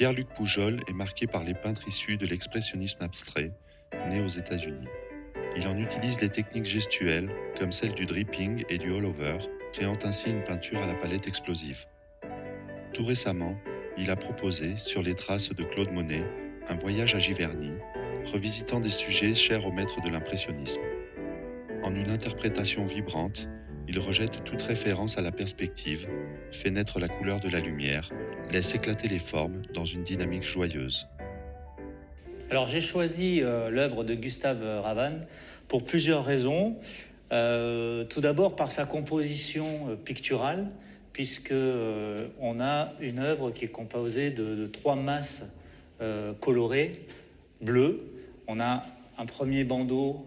Pierre-Luc Poujol est marqué par les peintres issus de l'expressionnisme abstrait, né aux États-Unis. Il en utilise les techniques gestuelles, comme celle du dripping et du all-over, créant ainsi une peinture à la palette explosive. Tout récemment, il a proposé, sur les traces de Claude Monet, un voyage à Giverny, revisitant des sujets chers au maître de l'impressionnisme. En une interprétation vibrante, il rejette toute référence à la perspective, fait naître la couleur de la lumière, laisse éclater les formes dans une dynamique joyeuse. Alors j'ai choisi l'œuvre de Gustave Ravannes pour plusieurs raisons. Tout d'abord par sa composition picturale, puisque on a une œuvre qui est composée de 3 masses colorées, bleues. On a un premier bandeau,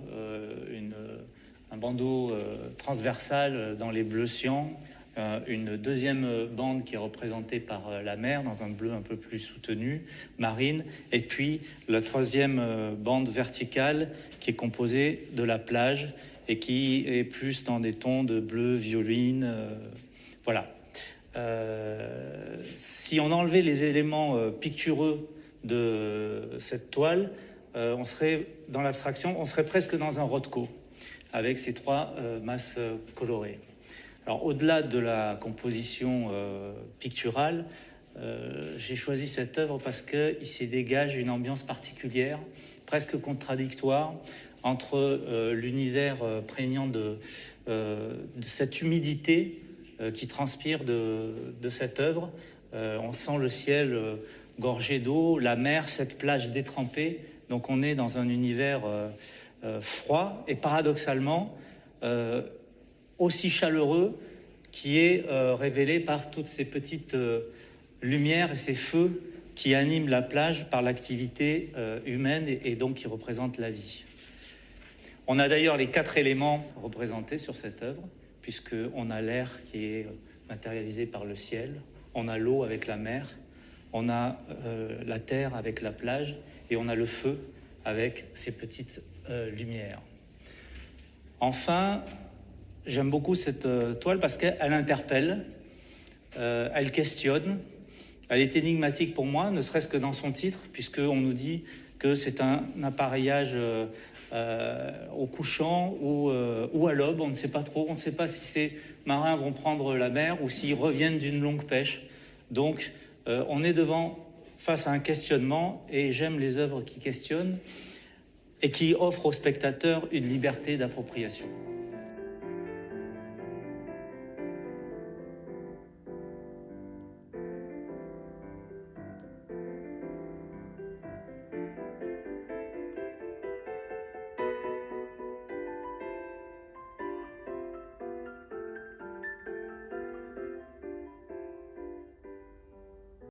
un bandeau transversal dans les bleus cyan, une deuxième bande qui est représentée par la mer dans un bleu un peu plus soutenu, marine, et puis la troisième bande verticale qui est composée de la plage et qui est plus dans des tons de bleu, violine, voilà. Si on enlevait les éléments pictureux de cette toile, on serait dans l'abstraction, on serait presque dans un Rothko avec ces 3 masses colorées. Alors, au-delà de la composition picturale, j'ai choisi cette œuvre parce qu'il s'y dégage une ambiance particulière, presque contradictoire, entre l'univers prégnant de cette humidité qui transpire de cette œuvre. On sent le ciel gorgé d'eau, la mer, cette plage détrempée. Donc, on est dans un univers froid et paradoxalement aussi chaleureux, qui est révélé par toutes ces petites lumières et ces feux qui animent la plage par l'activité humaine et donc qui représentent la vie. On a d'ailleurs les 4 éléments représentés sur cette œuvre, puisqu'on a l'air qui est matérialisé par le ciel, on a l'eau avec la mer, on a la terre avec la plage et on a le feu avec ces petites lumières. Enfin, j'aime beaucoup cette toile parce qu'elle interpelle, elle questionne, elle est énigmatique pour moi, ne serait-ce que dans son titre, puisqu'on nous dit que c'est un appareillage au couchant ou à l'aube, on ne sait pas trop, on ne sait pas si ces marins vont prendre la mer ou s'ils reviennent d'une longue pêche. Donc on est face à un questionnement, et j'aime les œuvres qui questionnent et qui offrent au spectateur une liberté d'appropriation.